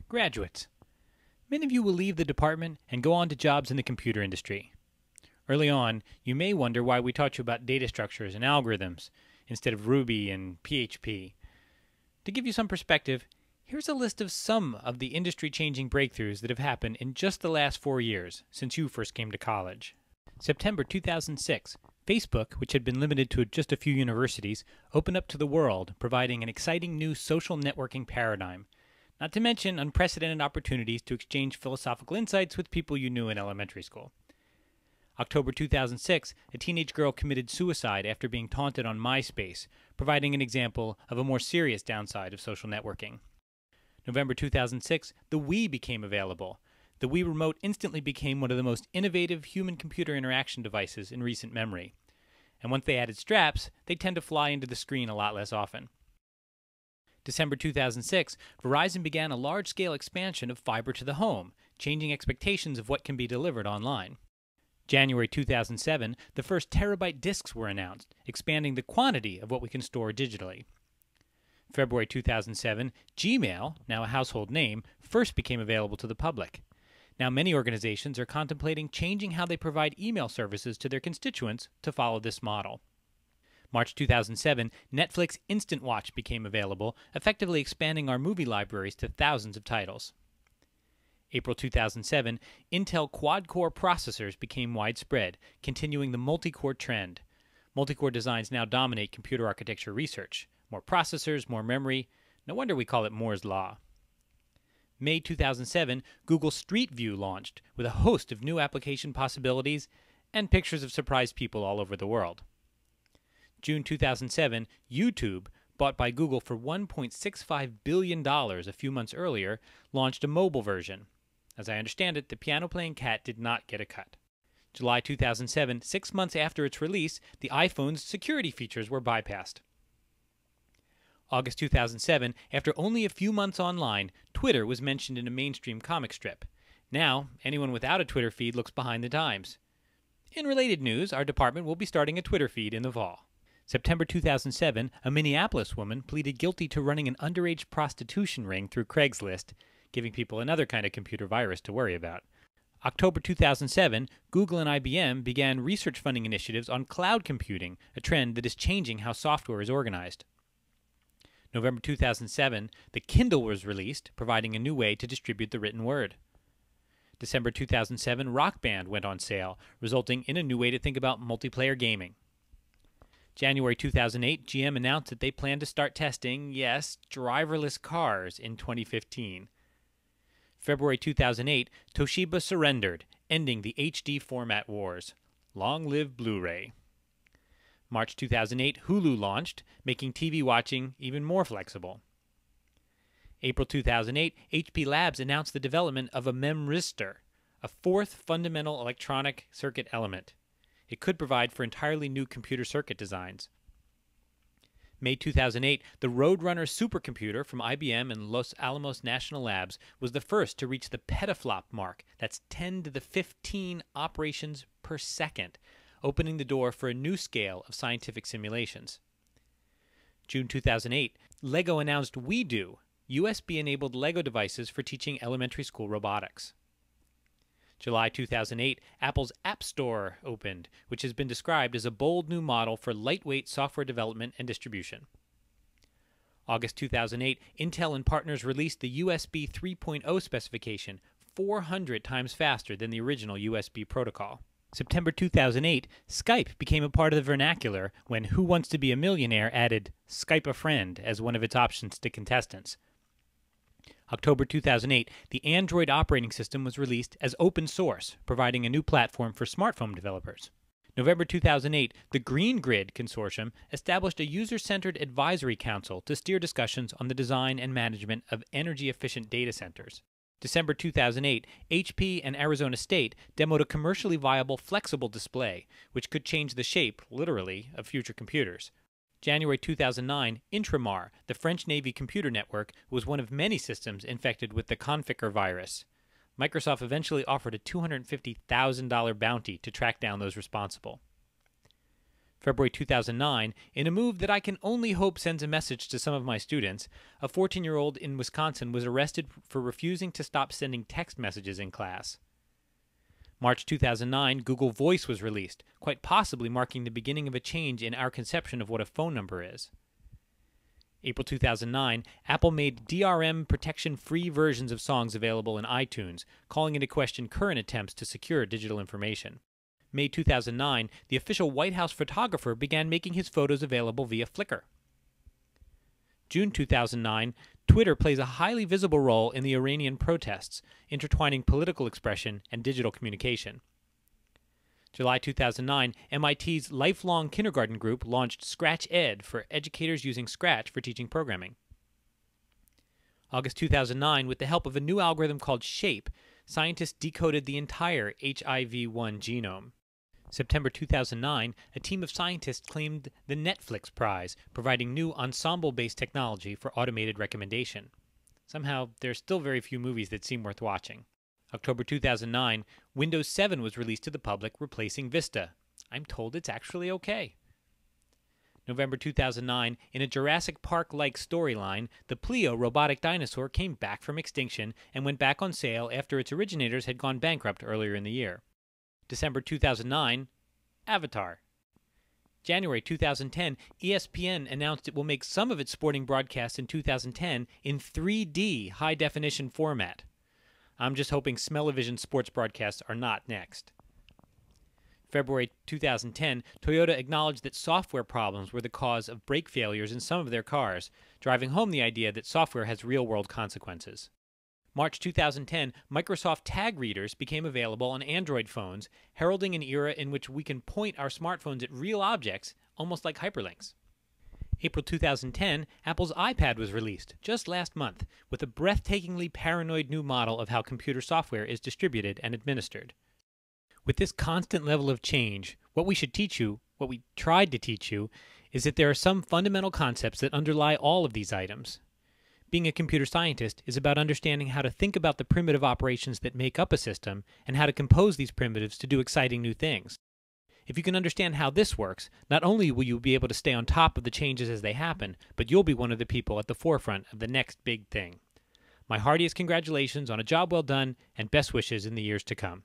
Graduates. Many of you will leave the department and go on to jobs in the computer industry. Early on, you may wonder why we taught you about data structures and algorithms instead of Ruby and PHP. To give you some perspective, here's a list of some of the industry-changing breakthroughs that have happened in just the last 4 years since you first came to college. September 2006, Facebook, which had been limited to just a few universities, opened up to the world, providing an exciting new social networking paradigm. Not to mention unprecedented opportunities to exchange philosophical insights with people you knew in elementary school. October 2006, a teenage girl committed suicide after being taunted on MySpace, providing an example of a more serious downside of social networking. November 2006, the Wii became available. The Wii Remote instantly became one of the most innovative human-computer interaction devices in recent memory. And once they added straps, they tend to fly into the screen a lot less often. December 2006, Verizon began a large-scale expansion of fiber to the home, changing expectations of what can be delivered online. January 2007, the first terabyte disks were announced, expanding the quantity of what we can store digitally. February 2007, Gmail, now a household name, first became available to the public. Now many organizations are contemplating changing how they provide email services to their constituents to follow this model. March 2007, Netflix Instant Watch became available, effectively expanding our movie libraries to thousands of titles. April 2007, Intel quad-core processors became widespread, continuing the multi-core trend. Multi-core designs now dominate computer architecture research. More processors, more memory. No wonder we call it Moore's Law. May 2007, Google Street View launched, with a host of new application possibilities and pictures of surprised people all over the world. June 2007, YouTube, bought by Google for $1.65 billion a few months earlier, launched a mobile version. As I understand it, the piano-playing cat did not get a cut. July 2007, 6 months after its release, the iPhone's security features were bypassed. August 2007, after only a few months online, Twitter was mentioned in a mainstream comic strip. Now, anyone without a Twitter feed looks behind the times. In related news, our department will be starting a Twitter feed in the fall. September 2007, a Minneapolis woman pleaded guilty to running an underage prostitution ring through Craigslist, giving people another kind of computer virus to worry about. October 2007, Google and IBM began research funding initiatives on cloud computing, a trend that is changing how software is organized. November 2007, the Kindle was released, providing a new way to distribute the written word. December 2007, Rock Band went on sale, resulting in a new way to think about multiplayer gaming. January 2008, GM announced that they plan to start testing, yes, driverless cars in 2015. February 2008, Toshiba surrendered, ending the HD format wars. Long live Blu-ray. March 2008, Hulu launched, making TV watching even more flexible. April 2008, HP Labs announced the development of a memristor, a fourth fundamental electronic circuit element. It could provide for entirely new computer circuit designs. May 2008, the Roadrunner supercomputer from IBM and Los Alamos National Labs was the first to reach the petaflop mark, that's 10 to the 15 operations per second, opening the door for a new scale of scientific simulations. June 2008, LEGO announced WeDo, USB-enabled LEGO devices for teaching elementary school robotics. July 2008, Apple's App Store opened, which has been described as a bold new model for lightweight software development and distribution. August 2008, Intel and partners released the USB 3.0 specification, 400 times faster than the original USB protocol. September 2008, Skype became a part of the vernacular when Who Wants to Be a Millionaire added Skype a Friend as one of its options to contestants. October 2008, the Android operating system was released as open source, providing a new platform for smartphone developers. November 2008, the Green Grid Consortium established a user-centered advisory council to steer discussions on the design and management of energy-efficient data centers. December 2008, HP and Arizona State demoed a commercially viable flexible display, which could change the shape, literally, of future computers. January 2009, Intramar, the French Navy computer network, was one of many systems infected with the Conficker virus. Microsoft eventually offered a $250,000 bounty to track down those responsible. February 2009, in a move that I can only hope sends a message to some of my students, a 14-year-old in Wisconsin was arrested for refusing to stop sending text messages in class. March 2009, Google Voice was released, quite possibly marking the beginning of a change in our conception of what a phone number is. April 2009, Apple made DRM protection-free versions of songs available in iTunes, calling into question current attempts to secure digital information. May 2009, the official White House photographer began making his photos available via Flickr. June 2009, Twitter plays a highly visible role in the Iranian protests, intertwining political expression and digital communication. July 2009, MIT's Lifelong Kindergarten Group launched Scratch Ed for educators using Scratch for teaching programming. August 2009, with the help of a new algorithm called SHAPE, scientists decoded the entire HIV-1 genome. September 2009, a team of scientists claimed the Netflix Prize, providing new ensemble-based technology for automated recommendation. Somehow, there are still very few movies that seem worth watching. October 2009, Windows 7 was released to the public, replacing Vista. I'm told it's actually okay. November 2009, in a Jurassic Park-like storyline, the Pleo robotic dinosaur came back from extinction and went back on sale after its originators had gone bankrupt earlier in the year. December 2009, Avatar. January 2010, ESPN announced it will make some of its sporting broadcasts in 2010 in 3D high-definition format. I'm just hoping smell-o-vision sports broadcasts are not next. February 2010, Toyota acknowledged that software problems were the cause of brake failures in some of their cars, driving home the idea that software has real-world consequences. March 2010, Microsoft Tag readers became available on Android phones, heralding an era in which we can point our smartphones at real objects, almost like hyperlinks. April 2010, Apple's iPad was released, just last month, with a breathtakingly paranoid new model of how computer software is distributed and administered. With this constant level of change, what we should teach you, what we tried to teach you, is that there are some fundamental concepts that underlie all of these items. Being a computer scientist is about understanding how to think about the primitive operations that make up a system and how to compose these primitives to do exciting new things. If you can understand how this works, not only will you be able to stay on top of the changes as they happen, but you'll be one of the people at the forefront of the next big thing. My heartiest congratulations on a job well done and best wishes in the years to come.